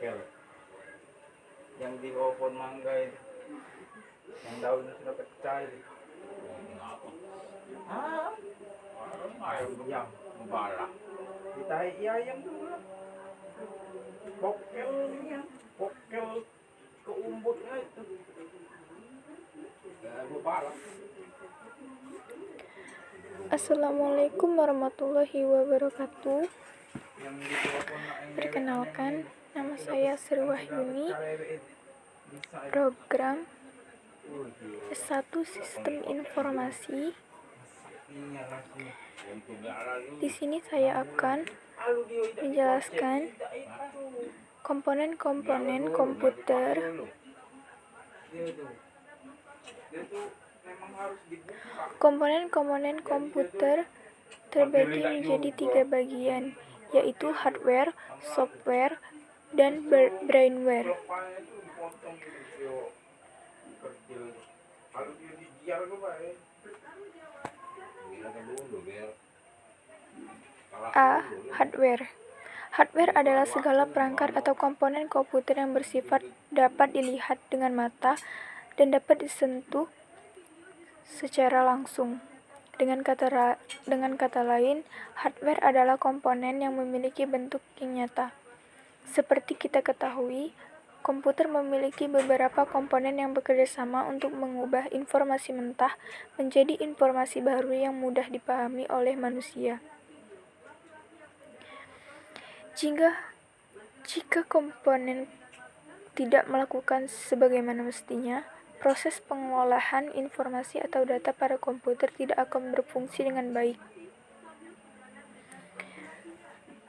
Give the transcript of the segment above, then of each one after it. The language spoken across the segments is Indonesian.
bengkel yang di pohon mangga itu, yang daunnya sudah pecah itu. Ah, ayam membala. Ditahi ayam dulu. Pokelnya, pokel ke umbutnya itu. Membala. Assalamualaikum warahmatullahi wabarakatuh. Perkenalkan, nama saya Sri Wahyuni, program S1 Sistem Informasi. Di sini saya akan menjelaskan komponen-komponen komputer. Komponen-komponen komputer terbagi menjadi 3 bagian, yaitu hardware, software, dan brainware. A. Hardware. Hardware adalah segala perangkat atau komponen komputer yang bersifat dapat dilihat dengan mata dan dapat disentuh secara langsung. Dengan kata lain, hardware adalah komponen yang memiliki bentuk yang nyata. Seperti kita ketahui, komputer memiliki beberapa komponen yang bekerja sama untuk mengubah informasi mentah menjadi informasi baru yang mudah dipahami oleh manusia. Jika komponen tidak melakukan sebagaimana mestinya, proses pengolahan informasi atau data pada komputer tidak akan berfungsi dengan baik.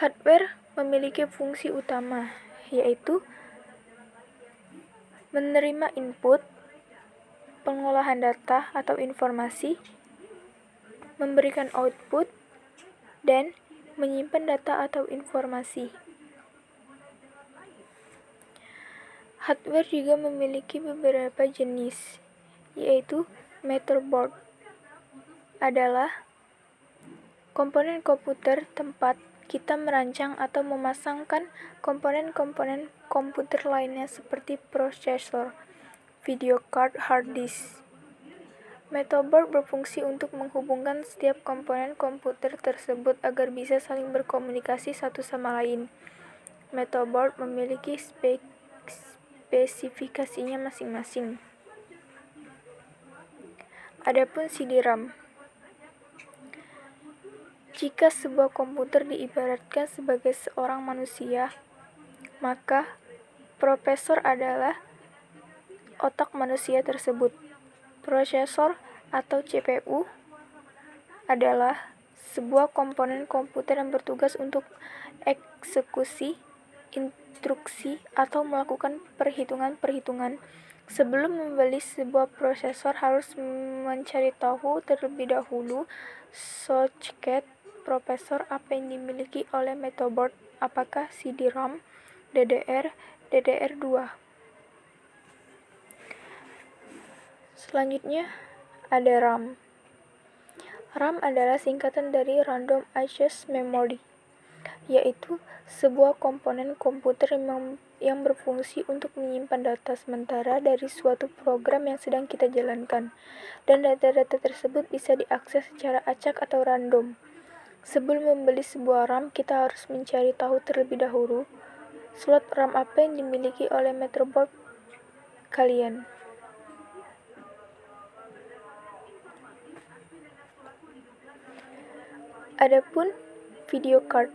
Hardware memiliki fungsi utama, yaitu menerima input, pengolahan data atau informasi, memberikan output, dan menyimpan data atau informasi. Hardware juga memiliki beberapa jenis, yaitu motherboard adalah komponen komputer tempat kita merancang atau memasangkan komponen-komponen komputer lainnya seperti prosesor, video card, hard disk. Motherboard berfungsi untuk menghubungkan setiap komponen komputer tersebut agar bisa saling berkomunikasi satu sama lain. Motherboard memiliki spesifikasinya masing-masing. Adapun CD-ROM. Jika sebuah komputer diibaratkan sebagai seorang manusia, maka prosesor adalah otak manusia tersebut. Prosesor atau CPU adalah sebuah komponen komputer yang bertugas untuk eksekusi instruksi atau melakukan perhitungan-perhitungan. Sebelum membeli sebuah prosesor harus mencari tahu terlebih dahulu soket prosesor apa yang dimiliki oleh motherboard, apakah CD-ROM, DDR, DDR2. Selanjutnya ada RAM. RAM adalah singkatan dari Random Access Memory, yaitu sebuah komponen komputer yang berfungsi untuk menyimpan data sementara dari suatu program yang sedang kita jalankan, dan data-data tersebut bisa diakses secara acak atau random. Sebelum membeli sebuah RAM, kita harus mencari tahu terlebih dahulu slot RAM apa yang dimiliki oleh motherboard kalian. Adapun video card.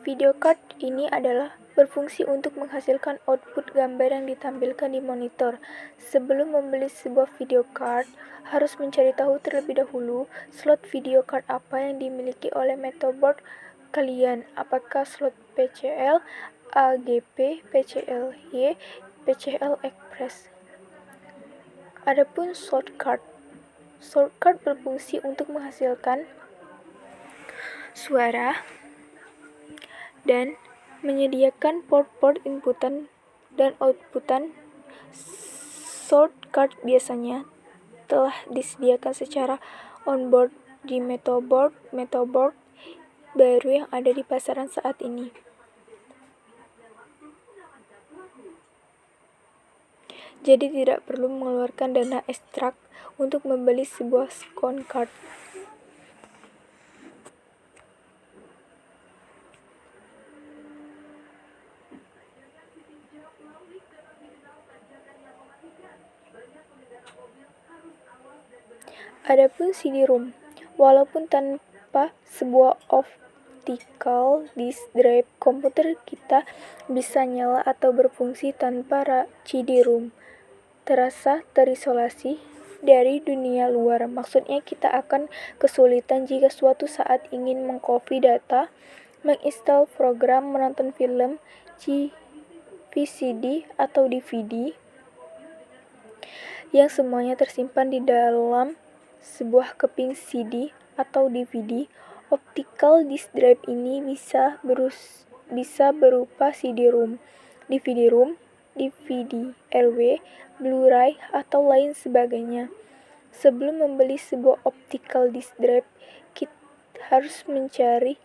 Video card ini adalah berfungsi untuk menghasilkan output gambar yang ditampilkan di monitor. Sebelum membeli sebuah video card, harus mencari tahu terlebih dahulu slot video card apa yang dimiliki oleh motherboard kalian, apakah slot PCL, AGP, PCLY, PCL Express. Adapun shortcut. Shortcut berfungsi untuk menghasilkan suara dan menyediakan port-port inputan dan outputan. Shortcut biasanya telah disediakan secara onboard di motherboard baru yang ada di pasaran saat ini. jadi tidak perlu mengeluarkan dana ekstrak untuk membeli sebuah sound card. Adapun CD-ROM, walaupun tanpa sebuah optical disk drive, komputer kita bisa nyala atau berfungsi tanpa CD-ROM. Terasa terisolasi dari dunia luar. Maksudnya kita akan kesulitan jika suatu saat ingin mengcopy data, menginstal program, menonton film, VCD atau DVD yang semuanya tersimpan di dalam sebuah keping CD atau DVD. Optical disk drive ini bisa berupa CD-ROM, DVD-ROM, DVD, RW, Blu-ray, atau lain sebagainya. Sebelum membeli sebuah optical disk drive, kita harus mencari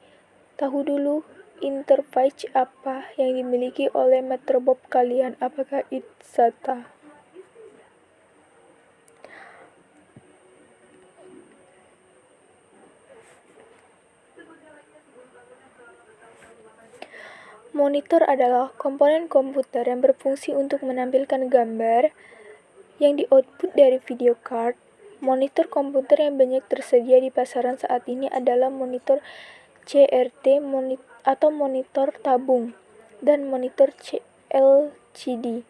tahu dulu interface apa yang dimiliki oleh motherboard kalian, apakah itu SATA. Monitor adalah komponen komputer yang berfungsi untuk menampilkan gambar yang di-output dari video card. Monitor komputer yang banyak tersedia di pasaran saat ini adalah monitor CRT atau monitor tabung dan monitor LCD.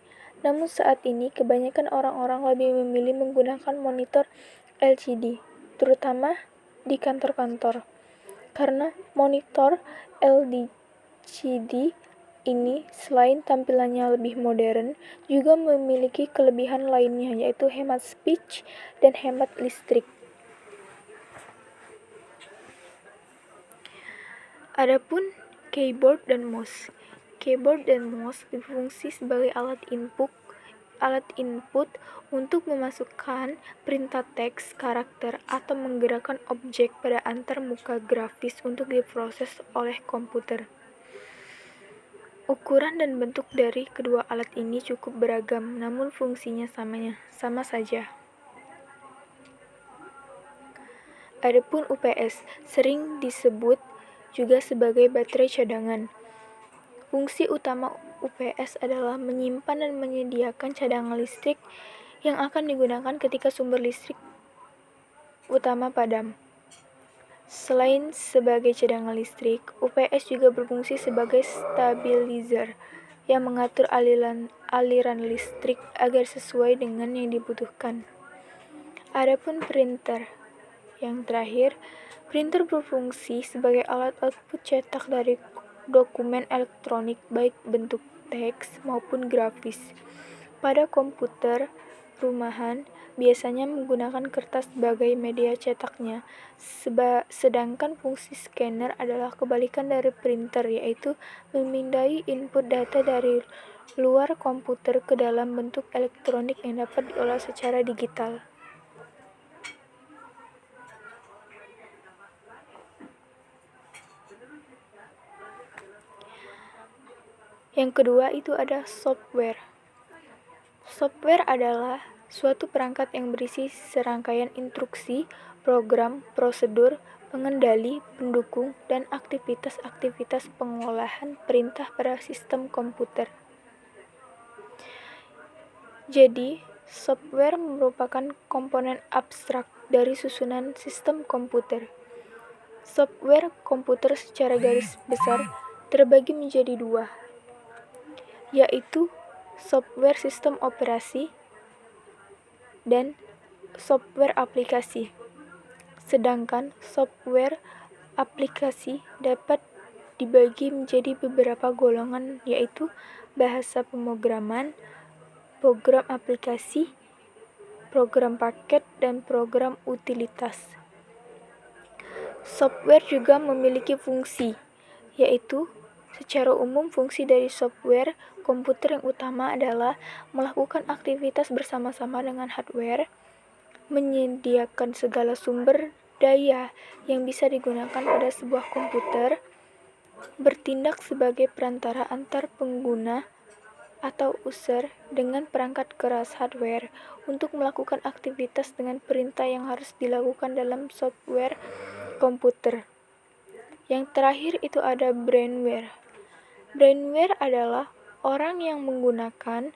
Namun saat ini kebanyakan orang-orang lebih memilih menggunakan monitor LCD, terutama di kantor-kantor. Karena monitor LCD ini selain tampilannya lebih modern, juga memiliki kelebihan lainnya, yaitu hemat speech dan hemat listrik. Adapun keyboard dan mouse. Keyboard dan mouse berfungsi sebagai alat input untuk memasukkan perintah teks, karakter, atau menggerakkan objek pada antar muka grafis untuk diproses oleh komputer. Ukuran dan bentuk dari kedua alat ini cukup beragam, namun fungsinya sama saja. Adapun UPS sering disebut juga sebagai baterai cadangan. Fungsi utama UPS adalah menyimpan dan menyediakan cadangan listrik yang akan digunakan ketika sumber listrik utama padam. Selain sebagai cadangan listrik, UPS juga berfungsi sebagai stabilizer yang mengatur aliran listrik agar sesuai dengan yang dibutuhkan. Adapun printer, yang terakhir, printer berfungsi sebagai alat output cetak dari dokumen elektronik baik bentuk teks maupun grafis. Pada komputer rumahan biasanya menggunakan kertas sebagai media cetaknya, sedangkan fungsi scanner adalah kebalikan dari printer, yaitu memindai input data dari luar komputer ke dalam bentuk elektronik yang dapat diolah secara digital. Yang kedua itu ada software. Software adalah suatu perangkat yang berisi serangkaian instruksi, program, prosedur, pengendali, pendukung, dan aktivitas-aktivitas pengolahan perintah pada sistem komputer. Jadi, software merupakan komponen abstrak dari susunan sistem komputer. Software komputer secara garis besar terbagi menjadi dua, yaitu software sistem operasi dan software aplikasi. Sedangkan software aplikasi dapat dibagi menjadi beberapa golongan, yaitu bahasa pemrograman, program aplikasi, program paket, dan program utilitas. Software juga memiliki fungsi, yaitu secara umum fungsi dari software komputer yang utama adalah melakukan aktivitas bersama-sama dengan hardware, menyediakan segala sumber daya yang bisa digunakan pada sebuah komputer, bertindak sebagai perantara antar pengguna, atau user dengan perangkat keras hardware untuk melakukan aktivitas dengan perintah yang harus dilakukan dalam software komputer. Yang terakhir itu ada brainware. Brainware adalah orang yang menggunakan,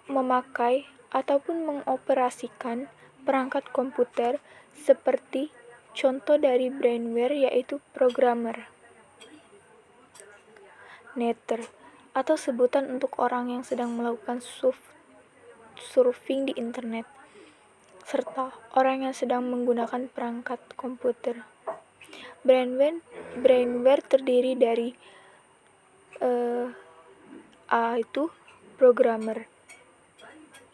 memakai, ataupun mengoperasikan perangkat komputer seperti contoh dari brainware yaitu programmer. Netter atau sebutan untuk orang yang sedang melakukan surfing di internet, serta orang yang sedang menggunakan perangkat komputer. Brainware terdiri dari A itu programmer,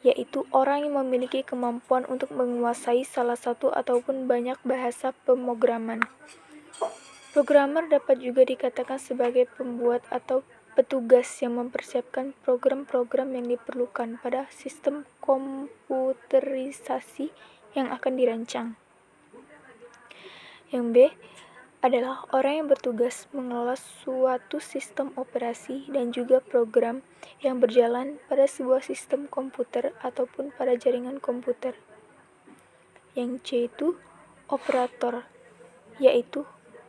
yaitu orang yang memiliki kemampuan untuk menguasai salah satu ataupun banyak bahasa pemrograman. Programmer dapat juga dikatakan sebagai pembuat atau petugas yang mempersiapkan program-program yang diperlukan pada sistem komputerisasi yang akan dirancang. Yang B adalah orang yang bertugas mengelola suatu sistem operasi dan juga program yang berjalan pada sebuah sistem komputer ataupun pada jaringan komputer. Yang C itu operator, yaitu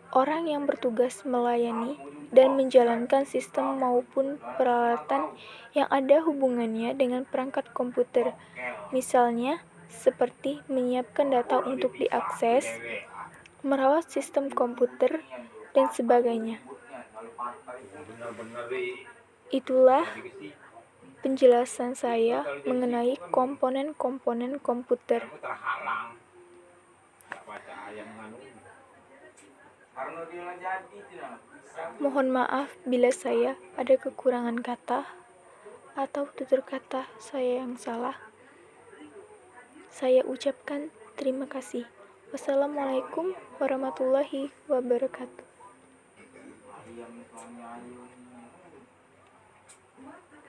orang yang bertugas melayani dan menjalankan sistem maupun peralatan yang ada hubungannya dengan perangkat komputer. Misalnya, seperti menyiapkan data untuk diakses, merawat sistem komputer, dan sebagainya. Itulah penjelasan saya mengenai komponen-komponen komputer. Mohon maaf bila saya ada kekurangan kata atau tutur kata saya yang salah. Saya ucapkan terima kasih. Wassalamualaikum warahmatullahi wabarakatuh.